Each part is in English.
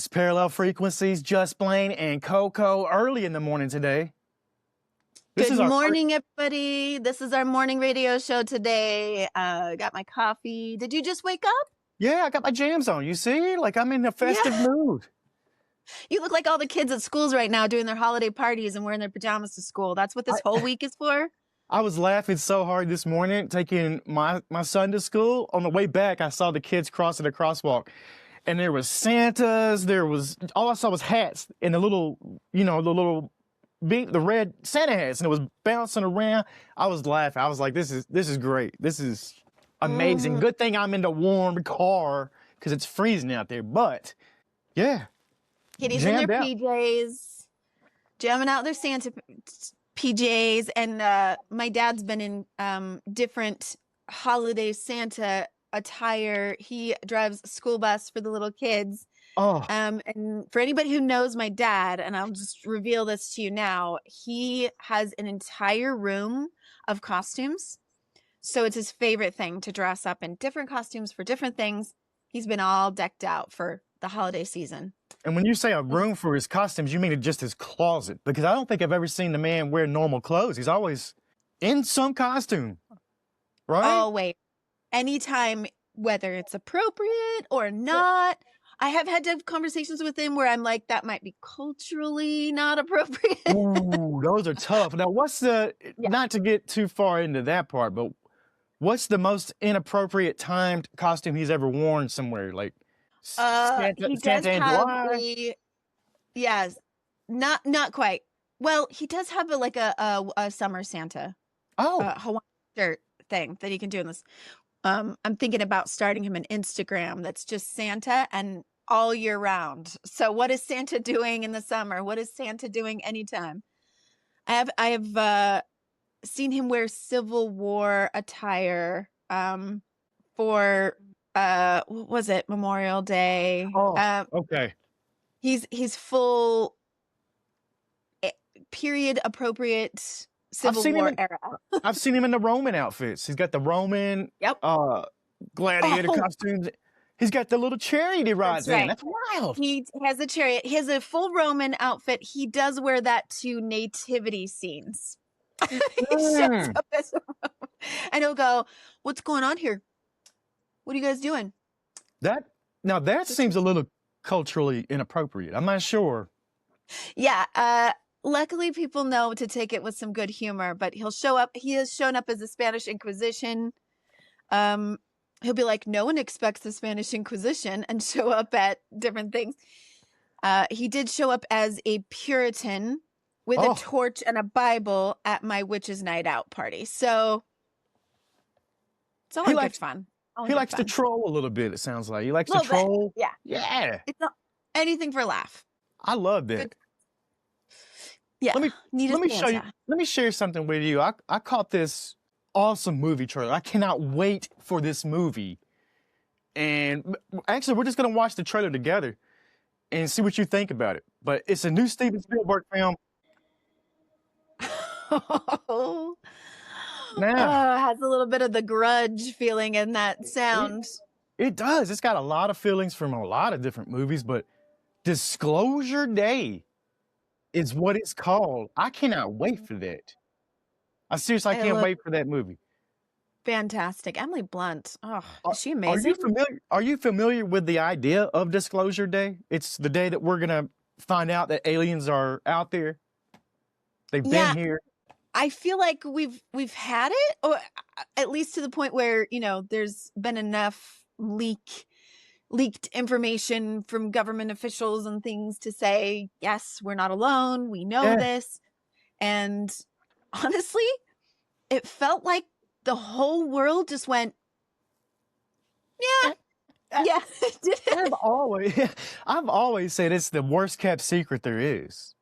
It's Parallel Frequencies, Just Blane and Coco early in the morning today. Good morning, everybody. This is our morning radio show today. Got my coffee. Did you just wake up? Yeah, I got my jams on. You see? Like I'm in a festive mood. You look like all the kids at schools right now doing their holiday parties and wearing their pajamas to school. That's what this whole week is for? I was laughing so hard this morning taking my son to school. On the way back, I saw the kids crossing the crosswalk. And there was Santas, all I saw was hats and the red Santa hats, and it was bouncing around. I was laughing. I was like, this is great. This is amazing. Good thing I'm in the warm car because it's freezing out there. But yeah. Kitties in their PJs, jamming out their Santa PJs. And my dad's been in different holiday Santa attire. He drives a school bus for the little kids. And for anybody who knows my dad, and I'll just reveal this to you now, he has an entire room of costumes. So it's his favorite thing to dress up in different costumes for different things. He's been all decked out for the holiday season. And when you say a room for his costumes, you mean just his closet? Because I don't think I've ever seen the man wear normal clothes. He's always in some costume, right? Oh, wait. Anytime, whether it's appropriate or not. I have had to have conversations with him where I'm like, that might be culturally not appropriate. Ooh, those are tough. Now, not to get too far into that part, but what's the most inappropriate timed costume he's ever worn somewhere? Like he does have yes, not quite. Well, he does have a summer Santa. Hawaiian shirt thing that he can do in this. I'm thinking about starting him an Instagram that's just Santa and all year round. So what is Santa doing in the summer? What is Santa doing anytime? I have seen him wear Civil War attire for what was it, Memorial Day? Okay. He's full period appropriate Civil War era. I've seen him in the Roman outfits. He's got the Roman gladiator costumes. He's got the little chariot he rides in. That's wild. He has a chariot. He has a full Roman outfit. He does wear that to nativity scenes. He shows up as a Roman. And he'll go, what's going on here? What are you guys doing? That seems a little culturally inappropriate. I'm not sure. Yeah. Luckily, people know to take it with some good humor, but he'll show up. He has shown up as the Spanish Inquisition. He'll be like, no one expects the Spanish Inquisition, and show up at different things. He did show up as a Puritan with a torch and a Bible at my witches' night out party. So it's all good fun. He likes to troll a little bit, it sounds like. He likes to troll. Yeah. Yeah. It's not anything for a laugh. I love that. Good. Yeah. Let me share something with you. I caught this awesome movie trailer. I cannot wait for this movie. And actually, we're just going to watch the trailer together and see what you think about it. But it's a new Steven Spielberg film. Now, it has a little bit of the Grudge feeling in that sound. It does. It's got a lot of feelings from a lot of different movies, but Disclosure Day is what it's called. I cannot wait for that. I can't wait for that movie. Fantastic. Emily Blunt. Oh, is she amazing? Are you familiar with the idea of Disclosure Day? It's the day that we're going to find out that aliens are out there. They've been here. I feel like we've had it, or at least to the point where, there's been enough leaked information from government officials and things to say, yes, we're not alone. We know this. And honestly, it felt like the whole world just went, yeah. I've always said it's the worst kept secret there is.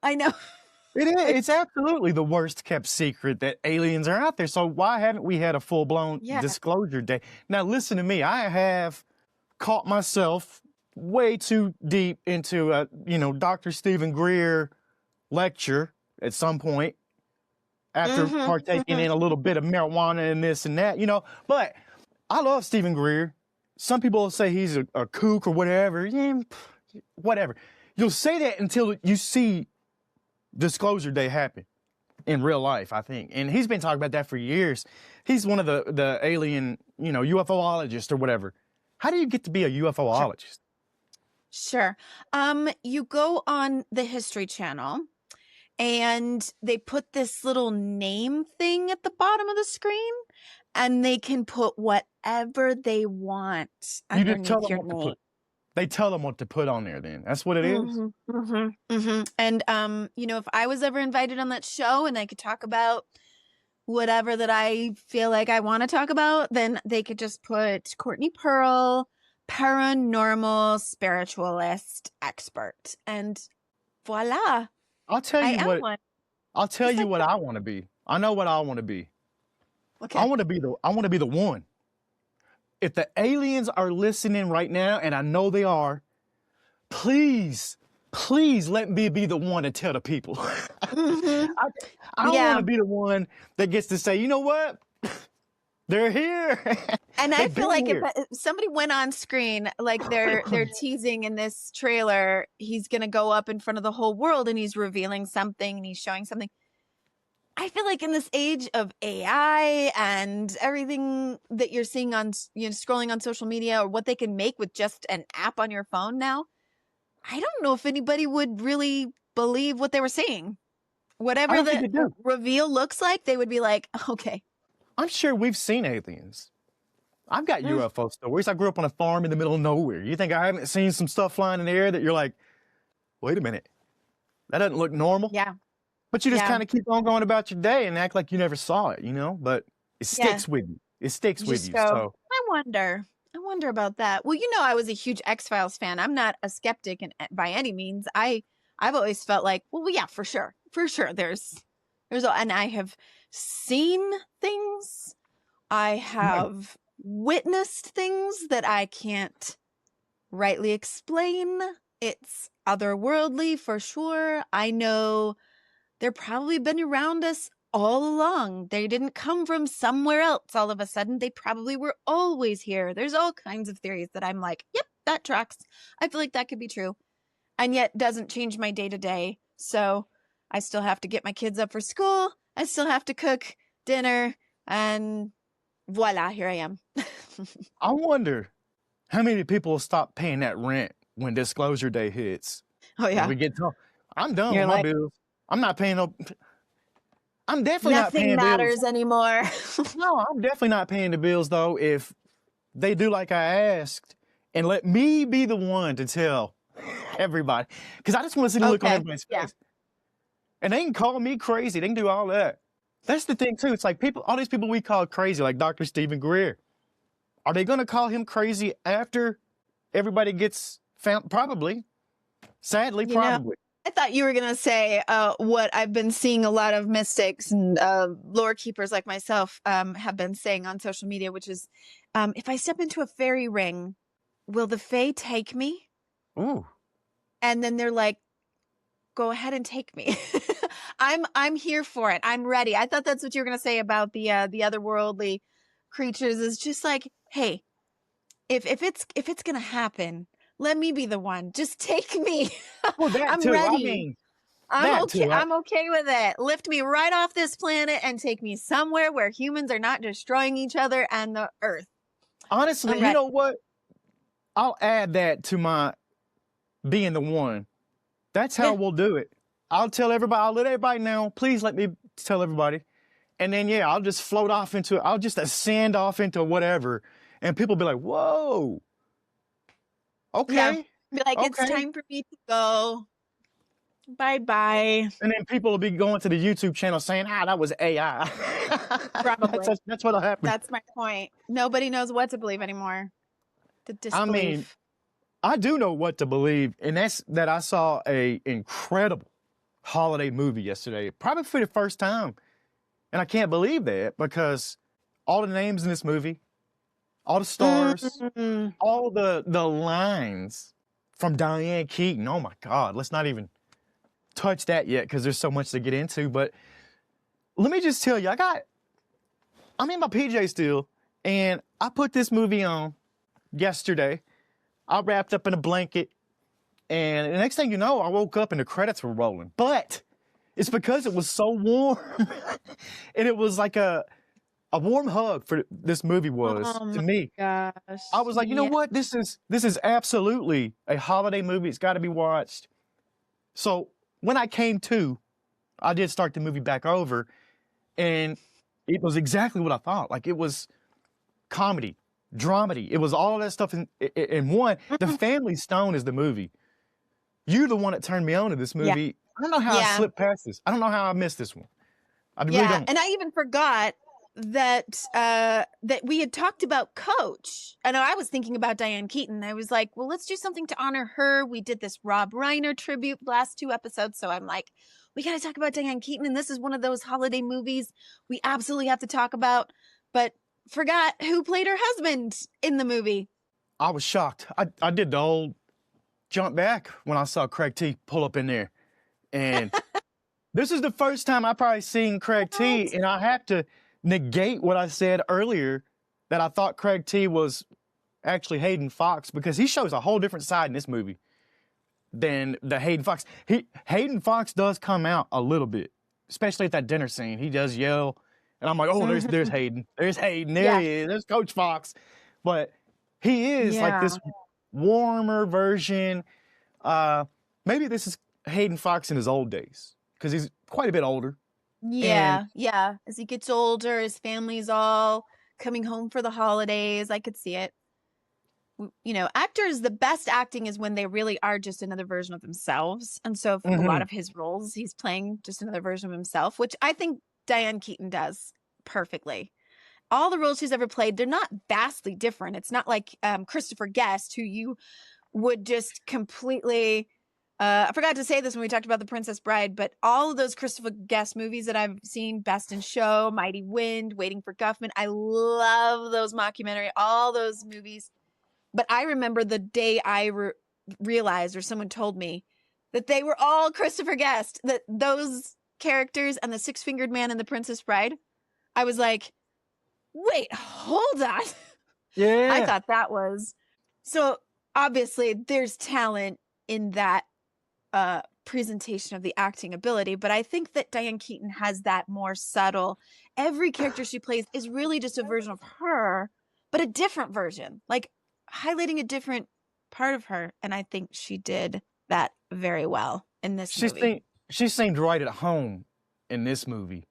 I know. It is. It's absolutely the worst kept secret that aliens are out there. So why haven't we had a full-blown Disclosure Day? Now, listen to me. I have caught myself way too deep into Dr. Stephen Greer lecture at some point after partaking in a little bit of marijuana and this and that, But I love Stephen Greer. Some people say he's a kook or whatever. Yeah, whatever. You'll say that until you see Disclosure Day happen in real life, I think. And he's been talking about that for years. He's one of the alien, UFOologist or whatever. How do you get to be a UFOologist? Sure. You go on the History Channel and they put this little name thing at the bottom of the screen and they can put whatever they want underneath your name. They tell them what to put on there then. That's what it is. And, if I was ever invited on that show and I could talk about whatever that I feel like I want to talk about, then they could just put Courtney Pearl, paranormal spiritualist expert. And voila. I'll tell you what I want to be. I know what I want to be. Okay. I want to be the one. If the aliens are listening right now, and I know they are, please let me be the one to tell the people. I want to be the one that gets to say, you know what? They're here. And I feel like if somebody went on screen, like they're teasing in this trailer, he's going to go up in front of the whole world and he's revealing something and he's showing something. I feel like in this age of AI and everything that you're seeing on, scrolling on social media or what they can make with just an app on your phone now, I don't know if anybody would really believe what they were seeing. Whatever the reveal looks like, they would be like, okay. I'm sure we've seen aliens. I've got UFO stories. I grew up on a farm in the middle of nowhere. You think I haven't seen some stuff flying in the air that you're like, wait a minute, that doesn't look normal? Yeah. But you just kind of keep on going about your day and act like you never saw it, But it sticks with you. It sticks with you. So I wonder about that. Well, I was a huge X-Files fan. I'm not a skeptic by any means. I've always felt like, well, yeah, for sure. There's, and I have seen things. I have witnessed things that I can't rightly explain. It's otherworldly for sure. I know they're probably been around us all along. They didn't come from somewhere else all of a sudden. They probably were always here. There's all kinds of theories that I'm like, yep, that tracks. I feel like that could be true. And yet doesn't change my day to day. So I still have to get my kids up for school. I still have to cook dinner. And voila, here I am. I wonder how many people will stop paying that rent when Disclosure Day hits. Oh, yeah. We get told, I'm done with my bills. I'm not paying no. I'm definitely not paying bills. Nothing matters anymore. No, I'm definitely not paying the bills, though, if they do like I asked and let me be the one to tell everybody. Because I just want to see the look on everybody's face. And they can call me crazy. They can do all that. That's the thing, too. It's like all these people we call crazy, like Dr. Stephen Greer. Are they going to call him crazy after everybody gets found? Probably. Sadly, probably. I thought you were going to say what I've been seeing a lot of mystics and lore keepers like myself have been saying on social media, which is, if I step into a fairy ring, will the fae take me? Ooh. And then they're like, go ahead and take me. I'm here for it. I'm ready. I thought that's what you were going to say about the otherworldly creatures, is just like, hey, if it's going to happen, let me be the one. Just take me. Well, I'm ready. I'm okay. I'm okay with it. Lift me right off this planet and take me somewhere where humans are not destroying each other and the earth. Honestly, you know what? I'll add that to my being the one. That's how we'll do it. I'll tell everybody. I'll let everybody know. Please let me tell everybody. And then, I'll just float off into it. I'll just ascend off into whatever. And people be like, whoa. Okay. Yeah. Be like, it's time for me to go. Bye-bye. And then people will be going to the YouTube channel saying, that was AI. Probably. That's what'll happen. That's my point. Nobody knows what to believe anymore. The disbelief. I mean, I do know what to believe, and that's that I saw a incredible holiday movie yesterday, probably for the first time. And I can't believe that, because all the names in this movie, all the stars, all the lines from Diane Keaton. Oh my God, let's not even touch that yet, because there's so much to get into. But let me just tell you, I'm in my PJ still, and I put this movie on yesterday. I wrapped up in a blanket, And the next thing you know, I woke up and the credits were rolling. But it's because it was so warm. And it was like a warm hug for this movie was to me. Gosh. I was like, you know what? This is absolutely a holiday movie. It's got to be watched. So when I came to, I did start the movie back over, and it was exactly what I thought. Like, it was comedy, dramedy. It was all that stuff in one. The Family Stone is the movie. You're the one that turned me on to this movie. Yeah. I don't know how I slipped past this. I don't know how I missed this one. I really don't. And I even forgot that that we had talked about Coach. I know I was thinking about Diane Keaton. I was like, well, let's do something to honor her. We did this Rob Reiner tribute last 2 episodes. So I'm like, we got to talk about Diane Keaton. And this is one of those holiday movies we absolutely have to talk about. But forgot who played her husband in the movie. I was shocked. I did the old jump back when I saw Craig T pull up in there. And this is the first time I probably seen Craig T. And I have to negate what I said earlier, that I thought Craig T was actually Hayden Fox, because he shows a whole different side in this movie than the Hayden Fox. Hayden Fox does come out a little bit, especially at that dinner scene. He does yell, and I'm like, oh, there's Hayden. There's Hayden. There he is. There's Coach Fox. But he is like this warmer version. Maybe this is Hayden Fox in his old days, because he's quite a bit older. Yeah. As he gets older, his family's all coming home for the holidays. I could see it. You know, actors, the best acting is when they really are just another version of themselves. And so for a lot of his roles, he's playing just another version of himself, which I think Diane Keaton does perfectly. All the roles she's ever played, they're not vastly different. It's not like Christopher Guest, who you would just completely... I forgot to say this when we talked about The Princess Bride, but all of those Christopher Guest movies that I've seen, Best in Show, Mighty Wind, Waiting for Guffman, I love those mockumentary, all those movies. But I remember the day I realized, or someone told me, that they were all Christopher Guest, that those characters and the Six-Fingered Man and The Princess Bride. I was like, wait, hold on. Yeah. I thought that was... So obviously there's talent in that presentation of the acting ability, but I think that Diane Keaton has that more subtle. Every character she plays is really just a version of her, but a different version, like highlighting a different part of her. And I think she did that very well in this movie. She seemed right at home in this movie,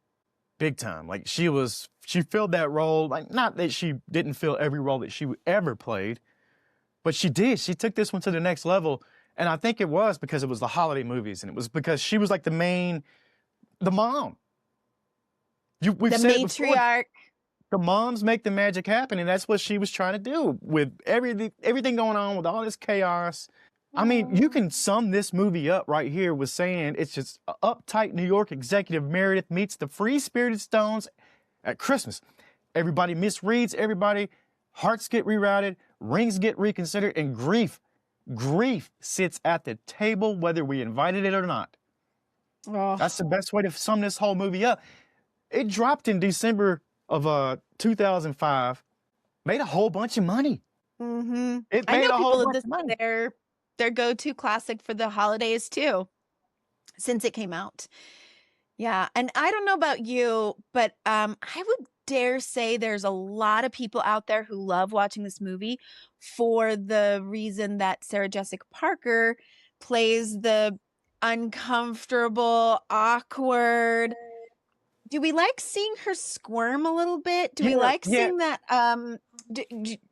big time. Like she filled that role. Like, not that she didn't fill every role that she ever played, but she did. She took this one to the next level. And I think it was because it was the holiday movies, and it was because she was like the mom. We've the said matriarch. The moms make the magic happen, and that's what she was trying to do with everything going on with all this chaos. I mean, you can sum this movie up right here with saying it's just uptight New York executive Meredith meets the free-spirited Stones at Christmas. Everybody misreads everybody, hearts get rerouted, rings get reconsidered, and grief sits at the table whether we invited it or not. Oh. That's the best way to sum this whole movie up. It dropped in December of 2005, made a whole bunch of money. Mm-hmm. It made a whole bunch of money. Their go-to classic for the holidays too, since it came out. Yeah, and I don't know about you, but I would dare say there's a lot of people out there who love watching this movie for the reason that Sarah Jessica Parker plays the uncomfortable, awkward. Do we like seeing her squirm a little bit? Do we like seeing that?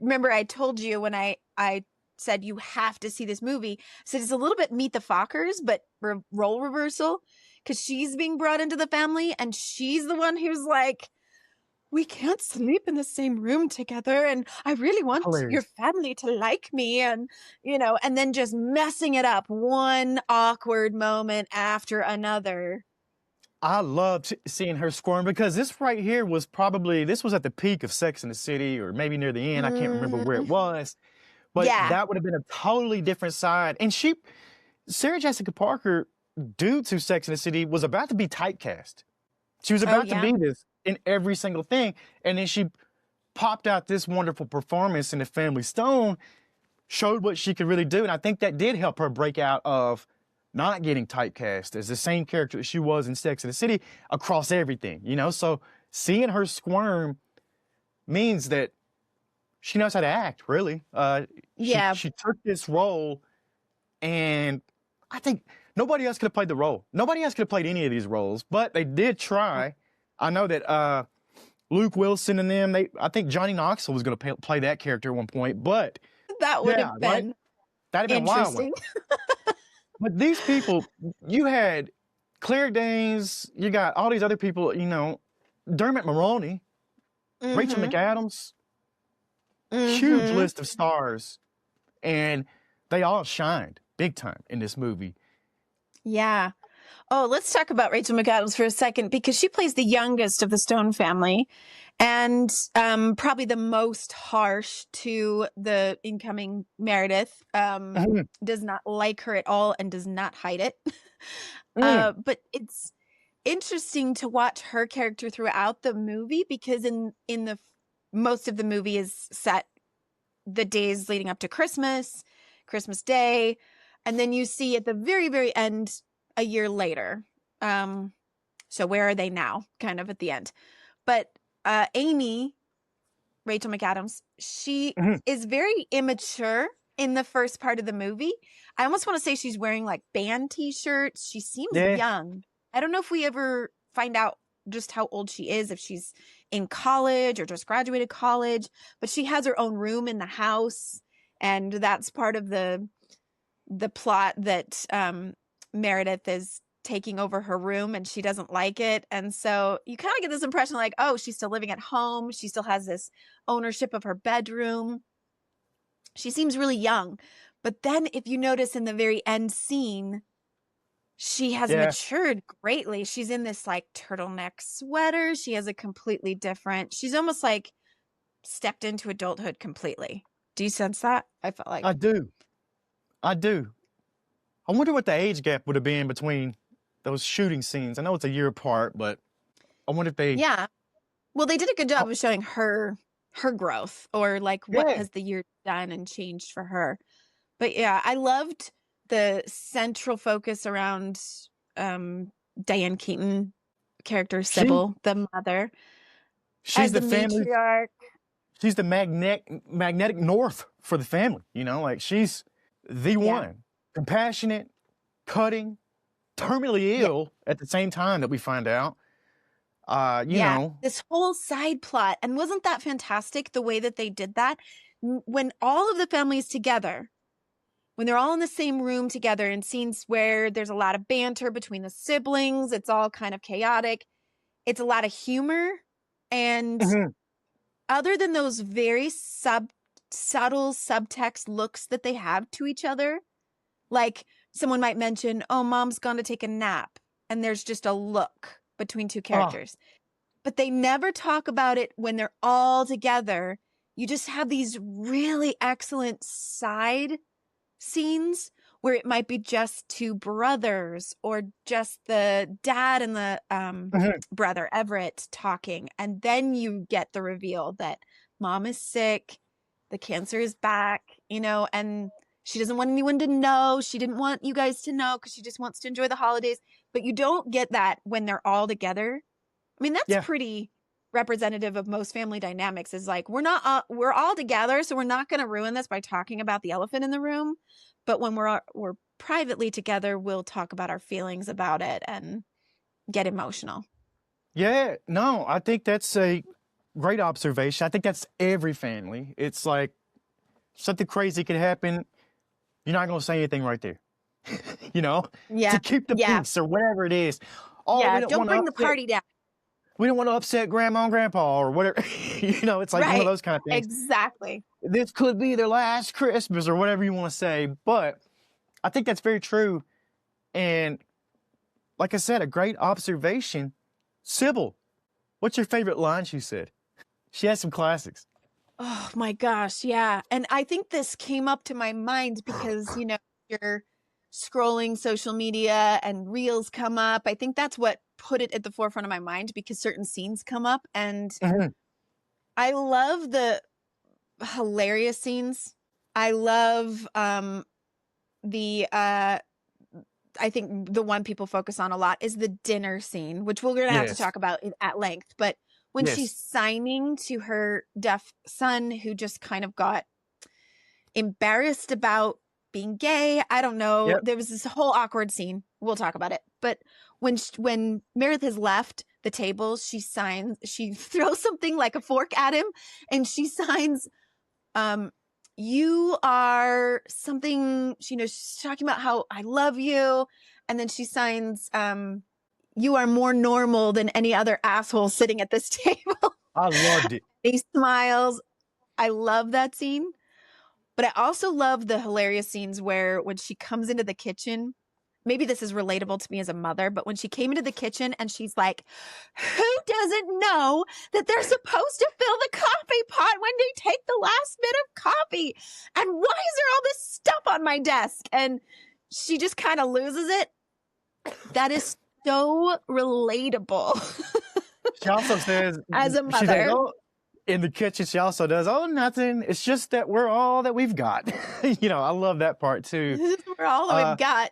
Remember I told you when I said you have to see this movie, I said it's a little bit Meet the Fockers, but role reversal, because she's being brought into the family and she's the one who's like, we can't sleep in the same room together, and I really want your family to like me, and and then just messing it up one awkward moment after another. I loved seeing her squirm, because this right here was this was at the peak of Sex and the City, or maybe near the end. I can't remember where it was, but that would have been a totally different side. And Sarah Jessica Parker, due to Sex and the City, was about to be typecast. She was about to be this in every single thing. And then she popped out this wonderful performance in The Family Stone. showed what she could really do. And I think that did help her break out of not getting typecast as the same character that she was in Sex and the City across everything, you know? So seeing her squirm means that she knows how to act, really. She took this role, and I think nobody else could have played the role. Nobody else could have played any of these roles, but they did try. I know that Luke Wilson and them, I think Johnny Knoxville was going to play that character at one point, but that would have been that'd have been interesting. But these people, you had Claire Danes, you got all these other people, you know, Dermot Mulroney, Rachel McAdams, huge list of stars, and they all shined big time in this movie. Yeah. Oh, let's talk about Rachel McAdams for a second, because she plays the youngest of the Stone family and probably the most harsh to the incoming Meredith. Does not like her at all and does not hide it. But it's interesting to watch her character throughout the movie, because in the most of the movie is set the days leading up to Christmas Day, and then you see at the very, very end a year later. So where are they now? Kind of at the end. But Amy, Rachel McAdams, she is very immature in the first part of the movie. I almost want to say she's wearing like band t-shirts. She seems young. I don't know if we ever find out just how old she is, if she's in college or just graduated college, but she has her own room in the house. And that's part of the plot that Meredith is taking over her room and she doesn't like it. And so you kind of get this impression like, oh, she's still living at home. She still has this ownership of her bedroom. She seems really young. But then if you notice in the very end scene, she has matured greatly. She's in this like turtleneck sweater. She has a completely different, she's almost like stepped into adulthood completely. Do you sense that? I felt like. I do. I wonder what the age gap would have been between those shooting scenes. I know it's a year apart, but I wonder if they... Yeah. Well, they did a good job of showing her growth, or like what has the year done and changed for her. But yeah, I loved the central focus around Diane Keaton character, Sybil, the mother. She's the family matriarch. She's the magnetic north for the family, you know, like she's the one. Compassionate, cutting, terminally ill at the same time that we find out. You know. This whole side plot. And wasn't that fantastic, the way that they did that? When all of the families together, when they're all in the same room together in scenes where there's a lot of banter between the siblings, it's all kind of chaotic. It's a lot of humor. And other than those very subtle subtext looks that they have to each other, like someone might mention, oh, mom's gone to take a nap. And there's just a look between two characters. But they never talk about it when they're all together. You just have these really excellent side scenes where it might be just two brothers or just the dad and the brother Everett talking. And then you get the reveal that mom is sick, the cancer is back, you know, and she doesn't want anyone to know. She didn't want you guys to know because she just wants to enjoy the holidays. But you don't get that when they're all together. I mean, that's pretty representative of most family dynamics, is like, we're all together, so we're not going to ruin this by talking about the elephant in the room. But when we're privately together, we'll talk about our feelings about it and get emotional. Yeah, no, I think that's a great observation. I think that's every family. It's like something crazy could happen. You're not going to say anything right there, you know, to keep the peace or whatever it is. Don't bring the party down. We don't want to upset grandma and grandpa or whatever. You know, it's like one of those kind of things. Exactly. This could be their last Christmas or whatever you want to say. But I think that's very true. And like I said, a great observation. Sybil, what's your favorite line she said? She has some classics. Oh my gosh, yeah. And I think this came up to my mind because, you know, you're scrolling social media and reels come up. I think that's what put it at the forefront of my mind, because certain scenes come up. And I love the hilarious scenes I love I think the one people focus on a lot is the dinner scene, which we're going to have to talk about at length. But when she's signing to her deaf son, who just kind of got embarrassed about being gay, I don't know. There was this whole awkward scene. We'll talk about it. But when Meredith has left the table, she throws something like a fork at him, and she signs, you are something, she's talking about how I love you. And then she signs, you are more normal than any other asshole sitting at this table. I loved it. He smiles. I love that scene. But I also love the hilarious scenes where when she comes into the kitchen, maybe this is relatable to me as a mother, but when she came into the kitchen and she's like, who doesn't know that they're supposed to fill the coffee pot when they take the last bit of coffee? And why is there all this stuff on my desk? And she just kind of loses it. That is so relatable. She also says, as a mother, in the kitchen, she also does, oh, nothing. It's just that we're all that we've got. I love that part too. We're all that we've got.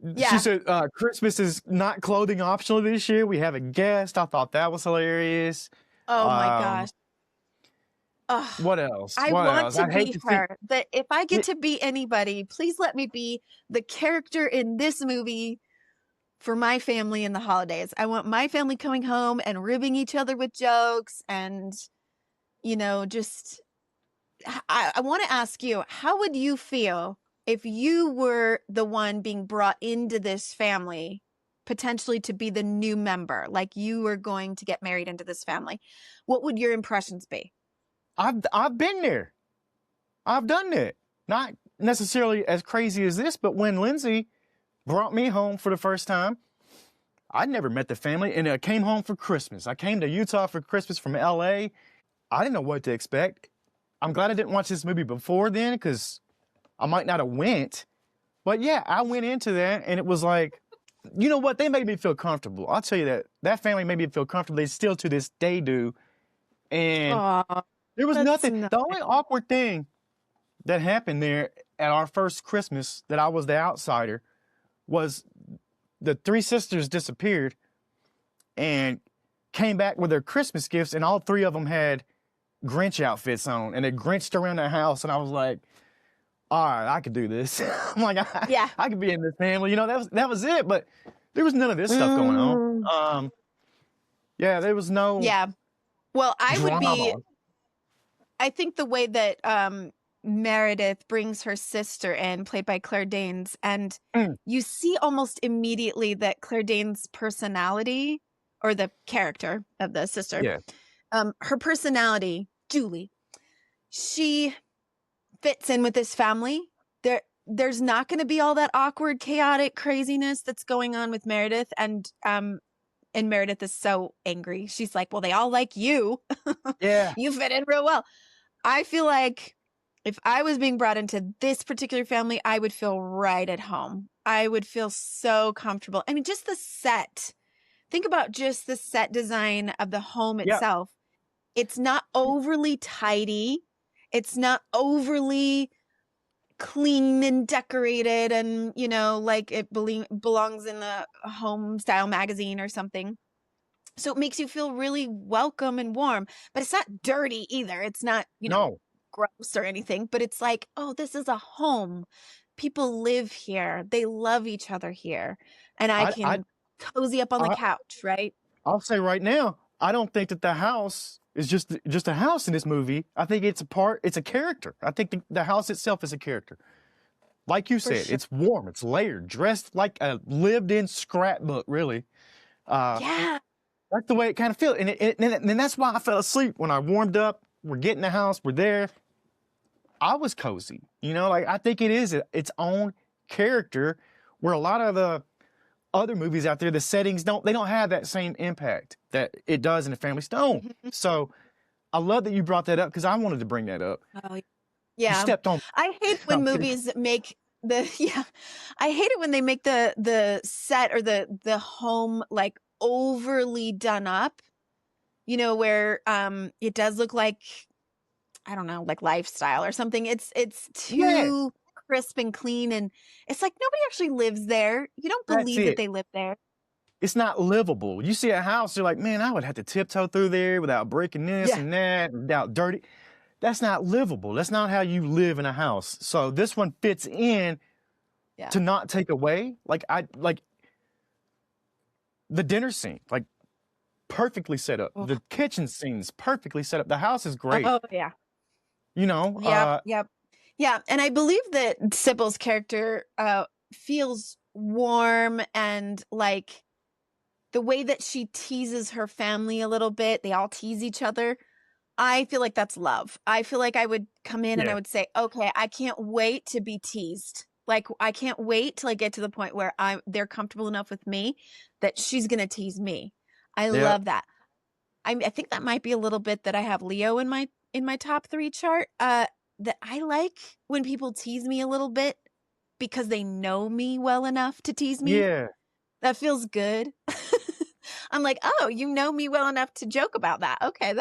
Yeah. She said, Christmas is not clothing optional this year. We have a guest. I thought that was hilarious. Oh my gosh. What else? I want to be her. That if I get to be anybody, please let me be the character in this movie for my family in the holidays. I want my family coming home and ribbing each other with jokes and, just, I want to ask you, how would you feel if you were the one being brought into this family, potentially to be the new member, like you were going to get married into this family? What would your impressions be? I've been there. I've done it. Not necessarily as crazy as this, but when Lindsay brought me home for the first time, I'd never met the family, and I came home for Christmas. I came to Utah for Christmas from LA. I didn't know what to expect. I'm glad I didn't watch this movie before then, because I might not have went. But yeah, I went into that, and it was like, you know what? They made me feel comfortable. I'll tell you that. That family made me feel comfortable. They still to this day do. And there was nothing. The only awkward thing that happened there at our first Christmas that I was the outsider was the three sisters disappeared and came back with their Christmas gifts, and all three of them had Grinch outfits on, and they Grinched around the house, and I was like, all right, I could do this. I'm like, I could be in this family. That was it, but there was none of this stuff going on. There was no Well, I drama. would be, I think the way that Meredith brings her sister in, played by Claire Danes, and you see almost immediately that Claire Danes' personality, or the character of the sister, her personality, Julie, she fits in with this family. There's not going to be all that awkward, chaotic craziness that's going on with Meredith, and Meredith is so angry. She's like, well, they all like you. Yeah. You fit in real well. I feel like if I was being brought into this particular family, I would feel right at home. I would feel so comfortable. I mean, just the set. Think about just the set design of the home itself. It's not overly tidy. It's not overly clean and decorated and, like it belongs in a home style magazine or something. So it makes you feel really welcome and warm, but it's not dirty either. It's not, gross or anything, but it's like, oh, this is a home. People live here. They love each other here. And I can cozy up on the couch, right? I'll say right now, I don't think that the house is just a house in this movie. I think it's a character. I think the house itself is a character. Like you said, it's warm, it's layered, dressed like a lived-in scrapbook, really. That's the way it kind of feels. And that's why I fell asleep when I warmed up. We're getting the house, we're there. I was cozy. I think it is its own character, where a lot of the other movies out there, the settings don't have that same impact that it does in The Family Stone. So I love that you brought that up, because I wanted to bring that up. Oh, yeah. You stepped on. I hate when movies make I hate it when they make the set or the home like overly done up, where it does look like I don't know, like lifestyle or something. It's too crisp and clean, and it's like nobody actually lives there. You don't believe that they live there. It's not livable. You see a house, you're like, man, I would have to tiptoe through there without breaking this and that, without dirty. That's not livable. That's not how you live in a house. So this one fits in to not take away. Like the dinner scene, like perfectly set up. The kitchen scene's perfectly set up. The house is great. Oh yeah. You know? Yep. Yeah. And I believe that Sybil's character feels warm, and like the way that she teases her family a little bit, they all tease each other. I feel like that's love. I feel like I would come in and I would say, okay, I can't wait to be teased. Like, I can't wait till I get to the point where they're comfortable enough with me that she's going to tease me. I love that. I think that might be a little bit that I have Leo in my top 3 chart. That I like when people tease me a little bit because they know me well enough to tease me. Yeah. That feels good. I'm like, oh, you know me well enough to joke about that. Okay,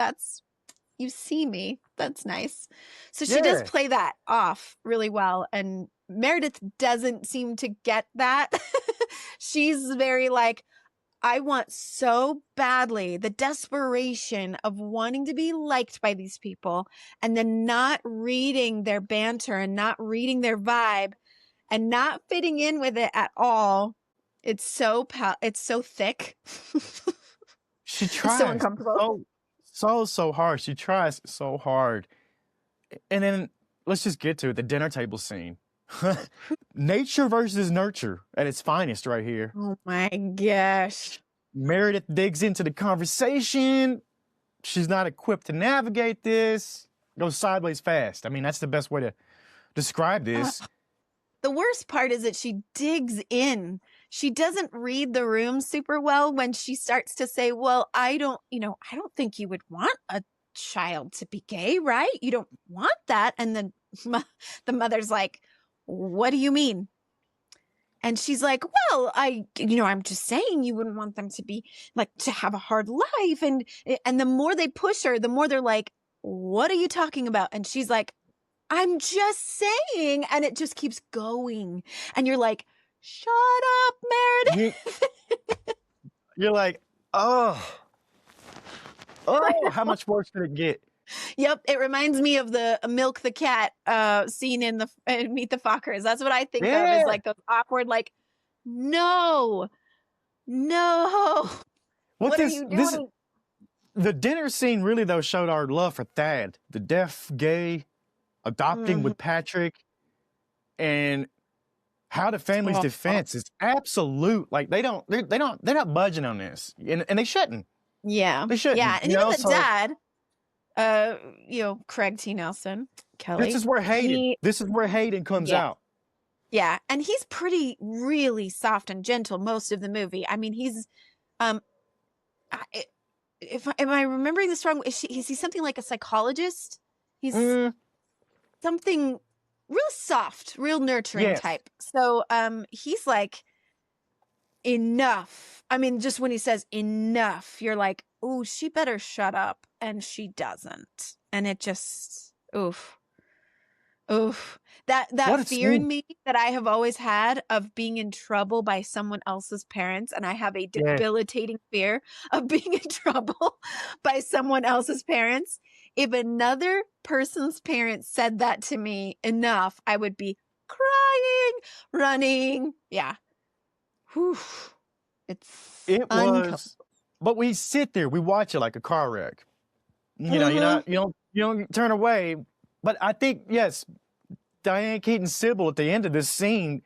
you see me. That's nice. So she does play that off really well. And Meredith doesn't seem to get that. She's very like, I want so badly the desperation of wanting to be liked by these people, and then not reading their banter and not reading their vibe and not fitting in with it at all. It's so thick. She tries. It's so uncomfortable. So hard. She tries so hard. And then let's just get to it. The dinner table scene. Nature versus nurture at its finest right here. Oh my gosh. Meredith digs into the conversation. She's not equipped to navigate this. Goes sideways fast. I mean, that's the best way to describe this. The worst part is that she digs in. She doesn't read the room super well when she starts to say, well, I don't think you would want a child to be gay, right? You don't want that. And then the mother's like, what do you mean? And she's like, well, I'm just saying you wouldn't want them to be like, to have a hard life. And the more they push her, the more they're like, what are you talking about? And she's like, I'm just saying. And it just keeps going. And you're like, shut up, Meredith. You're like, oh, how much worse could it get? Yep, it reminds me of the Milk the Cat scene in Meet the Fockers. That's what I think of, is like those awkward, like, no. What are you doing? The dinner scene really, though, showed our love for Thad, the deaf, gay, adopting with Patrick, and how the family's defense is absolute. Like they're not budging on this, and they shouldn't. Yeah, they shouldn't. Yeah, and even the dad, Craig T. Nelson, Kelly. This is where Hayden comes out. Yeah, and he's really soft and gentle most of the movie. I mean, he's, am I remembering this wrong? Is he something like a psychologist? He's something real soft, real nurturing type. So he's like, enough. I mean, just when he says enough, you're like, oh, she better shut up. And she doesn't. And it just, oof. That fear in me that I have always had of being in trouble by someone else's parents. And I have a debilitating fear of being in trouble by someone else's parents. If another person's parents said that to me enough, I would be crying, running. Yeah. Whew. It was, but we sit there, we watch it like a car wreck. You know, you don't turn away. But I think, yes, Diane Keaton Sybil at the end of this scene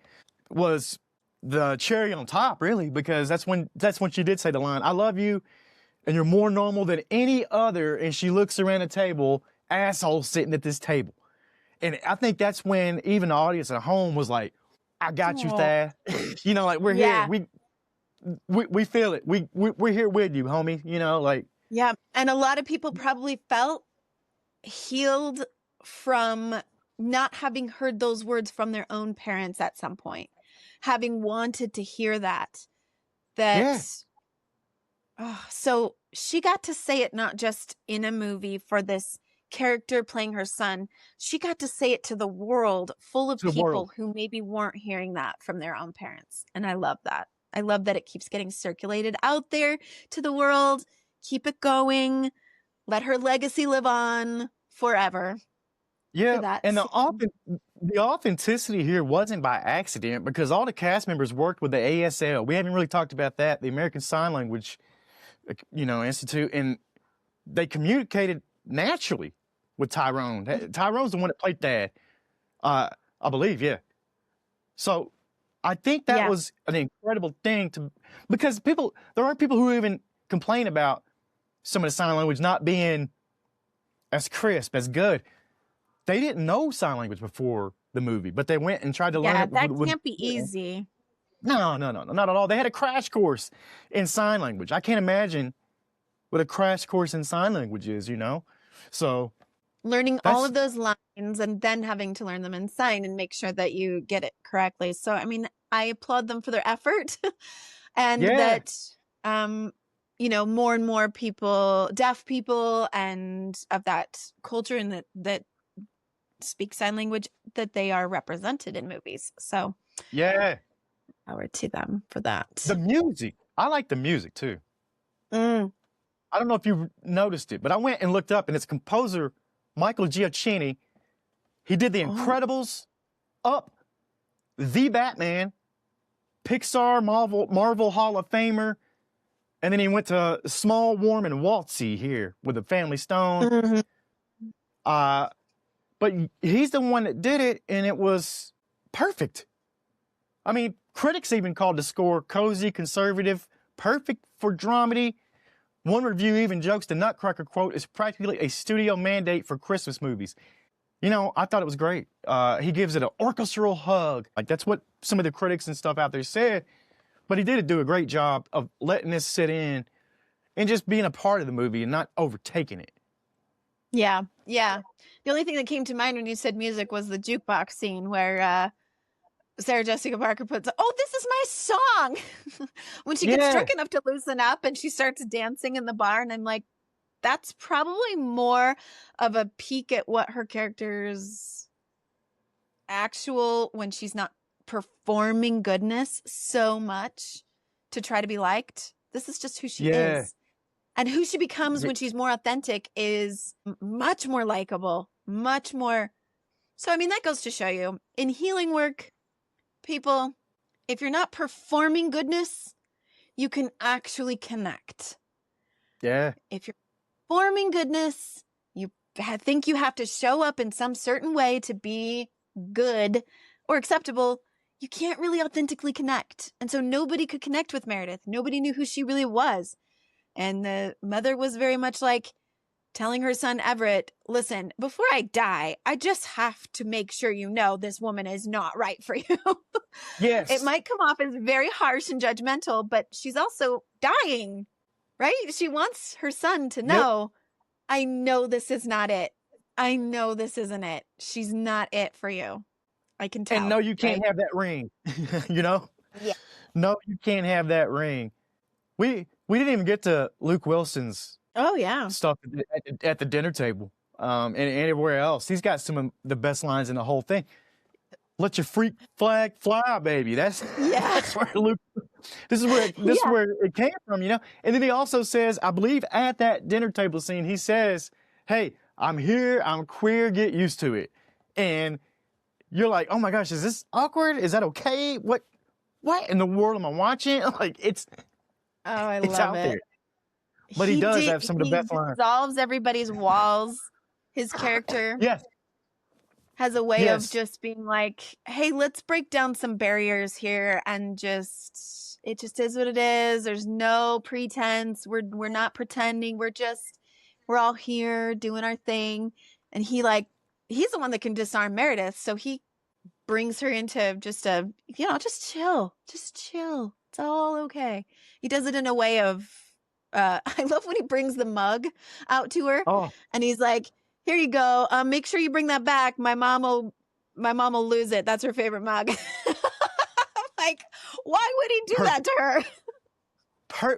was the cherry on top, really, because that's when she did say the line, I love you, and you're more normal than any other. And she looks around the table, asshole sitting at this table. And I think that's when even the audience at home was like, I got you, Thad. You know, like, we're here. We feel it. We're here with you, homie. You know, like. Yeah. And a lot of people probably felt healed from not having heard those words from their own parents at some point, having wanted to hear that. So she got to say it not just in a movie for this character playing her son, she got to say it to the world, full of people who maybe weren't hearing that from their own parents. And I love that. I love that it keeps getting circulated out there to the world. Keep it going. Let her legacy live on forever. Yeah, and the authenticity here wasn't by accident, because all the cast members worked with the ASL. We haven't really talked about that, the American Sign Language, Institute, and they communicated naturally with Tyrone. Tyrone's the one that played Dad, I believe, yeah. So I think that was an incredible thing because there are people who even complain about some of the sign language not being as crisp, as good. They didn't know sign language before the movie, but they went and tried to learn it. Yeah, that can't be easy. No, not at all. They had a crash course in sign language. I can't imagine what a crash course in sign language is, So learning all of those lines and then having to learn them in sign and make sure that you get it correctly. So, I mean, I applaud them for their effort and that, more and more people, deaf people and of that culture and that speak sign language, that they are represented in movies. So power to them for that. The music. I like the music too. I don't know if you noticed it, but I went and looked up, and it's composer Michael Giacchini. He did The Incredibles, Up, The Batman, Pixar, Marvel Hall of Famer, and then he went to Small, Warm, and Waltzy here with The Family Stone. But he's the one that did it, and it was perfect. I mean, critics even called the score cozy, conservative, perfect for dramedy. One review even jokes the Nutcracker quote is practically a studio mandate for Christmas movies. I thought it was great. He gives it an orchestral hug. Like, that's what some of the critics and stuff out there said. But he did do a great job of letting this sit in and just being a part of the movie and not overtaking it. Yeah. The only thing that came to mind when you said music was the jukebox scene where Sarah Jessica Parker puts, "Oh, this is my song," when she gets drunk enough to loosen up and she starts dancing in the bar. And I'm like, that's probably more of a peek at what her character's actual, when she's not performing goodness so much to try to be liked. This is just who she is. And who she becomes when she's more authentic is much more likable, much more. So, I mean, that goes to show you in healing work, people, if you're not performing goodness, you can actually connect. Yeah. If you're performing goodness, you think you have to show up in some certain way to be good or acceptable, you can't really authentically connect. And so nobody could connect with Meredith. Nobody knew who she really was. And the mother was very much like telling her son Everett, listen, before I die, I just have to make sure you know this woman is not right for you. Yes. It might come off as very harsh and judgmental, but she's also dying, right? She wants her son to know, I know this is not it. I know this isn't it. She's not it for you. I can tell. And no, you can't have that ring, Yeah. No, you can't have that ring. We didn't even get to Luke Wilson's stuff at the dinner table and anywhere else. He's got some of the best lines in the whole thing. Let your freak flag fly, baby. That's where Luke. This is where it came from, And then he also says, I believe at that dinner table scene, he says, "Hey, I'm here. I'm queer. Get used to it." And you're like, "Oh my gosh, is this awkward? Is that okay? What in the world am I watching?" Like it's. Oh, I love it. There. But he does have some of the best lines. He dissolves everybody's walls. His character has a way of just being like, hey, let's break down some barriers here and it just is what it is. There's no pretense. We're not pretending. We're all here doing our thing. And he's the one that can disarm Meredith. So he brings her into just just chill. It's all okay. He does it in a way of, I love when he brings the mug out to her and he's like, here you go. Make sure you bring that back. My mom will lose it. That's her favorite mug. I'm like, why would he do that to her?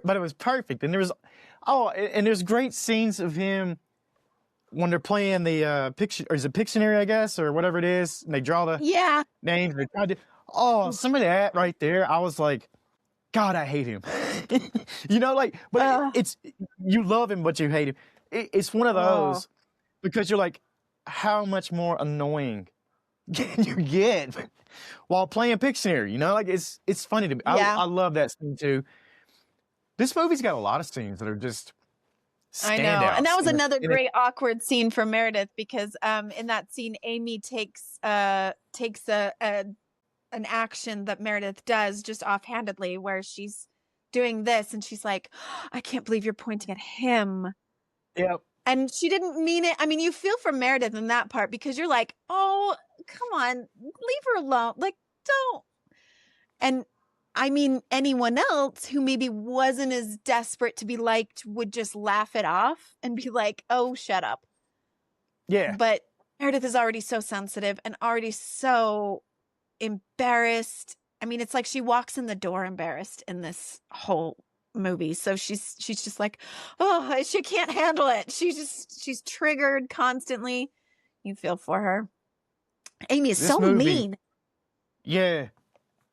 But it was perfect. And there's great scenes of him when they're playing the Pictionary, or is it Pictionary, I guess, or whatever it is, and they draw the names. They try to, some of that right there, I was like, God, I hate him. You know, like, but it's, you love him, but you hate him. It's one of those, because you're like, how much more annoying can you get while playing Pictionary? You know, like, it's funny to me. I love that scene too. This movie's got a lot of scenes that are just standouts. I know, and that was another great awkward scene for Meredith, because in that scene, Amy takes an action that Meredith does just offhandedly, where she's doing this, and she's like, "I can't believe you're pointing at him." Yep. And she didn't mean it. I mean, you feel for Meredith in that part, because you're like, "Oh, come on, leave her alone. Like, don't." And I mean, anyone else who maybe wasn't as desperate to be liked would just laugh it off and be like, "Oh, shut up." Yeah. But Meredith is already so sensitive and already so embarrassed. I mean, it's like she walks in the door embarrassed in this whole movie. So she's just like, oh, she can't handle it. She's triggered constantly. You feel for her. Amy is so mean. Yeah.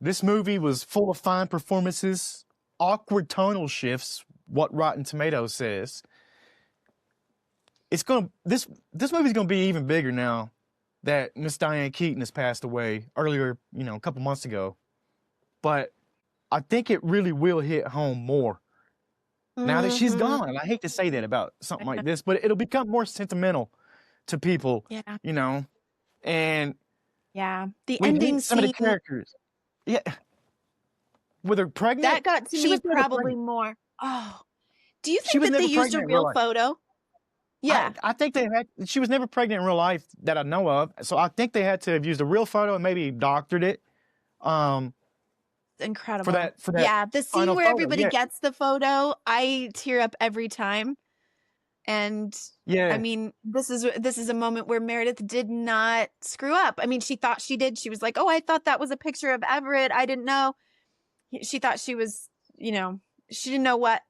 This movie was full of fine performances, awkward tonal shifts, what Rotten Tomatoes says. This movie's gonna be even bigger now that Miss Diane Keaton has passed away earlier, a couple months ago. But I think it really will hit home more now that she's gone. And I hate to say that about something like this, but it'll become more sentimental to people, and the ending some scene, of the characters. Yeah. With her pregnant? That got to me probably more. Oh. Do you think that they used a real photo? Yeah. I think she was never pregnant in real life that I know of. So I think they had to have used a real photo and maybe doctored it. Incredible. For that yeah, the scene where everybody gets the photo, I tear up every time. And I mean, this is a moment where Meredith did not screw up. I mean, she thought she did. She was like, "Oh, I thought that was a picture of Everett. I didn't know." She thought she was, she didn't know what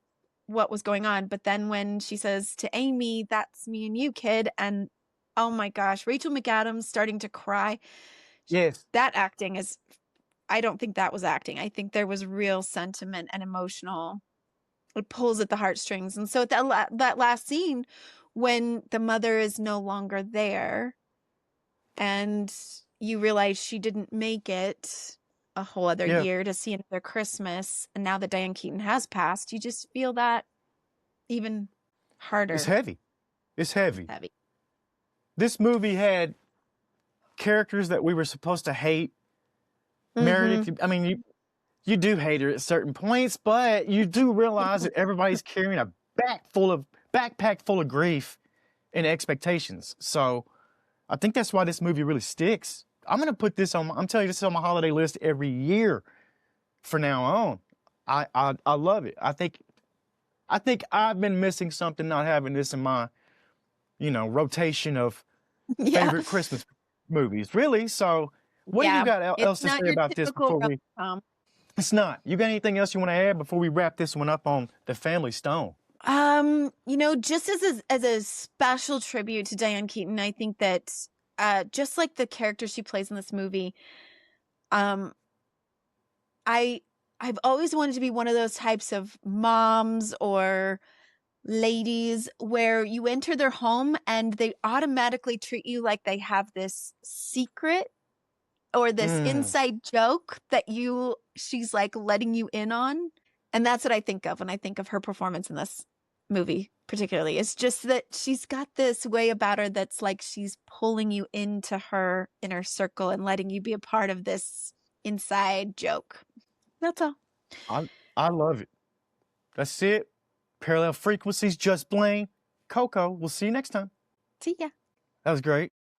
was going on. But then when she says to Amy, "That's me and you, kid," and oh my gosh, Rachel McAdams starting to cry. Yes. That acting is, I don't think that was acting. I think there was real sentiment and emotional. It pulls at the heartstrings. And so at that last scene, when the mother is no longer there and you realize she didn't make it a whole other year to see another Christmas, and now that Diane Keaton has passed, you just feel that even harder. It's heavy. This movie had characters that we were supposed to hate. Meredith, I mean, you do hate her at certain points, but you do realize that everybody's carrying a backpack full of grief and expectations. So I think that's why this movie really sticks. I'm telling you, this is on my holiday list every year for now on. I love it. I think I've been missing something not having this in my, rotation of favorite Christmas movies. Really? So what do you got else to say about this before we... It's not. You got anything else you want to add before we wrap this one up on The Family Stone? Just as a special tribute to Diane Keaton, I think that just like the character she plays in this movie, I've always wanted to be one of those types of moms or ladies where you enter their home and they automatically treat you like they have this secret or this inside joke that she's like letting you in on. And that's what I think of when I think of her performance in this movie particularly. It's just that she's got this way about her that's like she's pulling you into her inner circle and letting you be a part of this inside joke. That's all. I love it. That's it. Parallel Frequencies, Just Blane. Coco. We'll see you next time. See ya. That was great.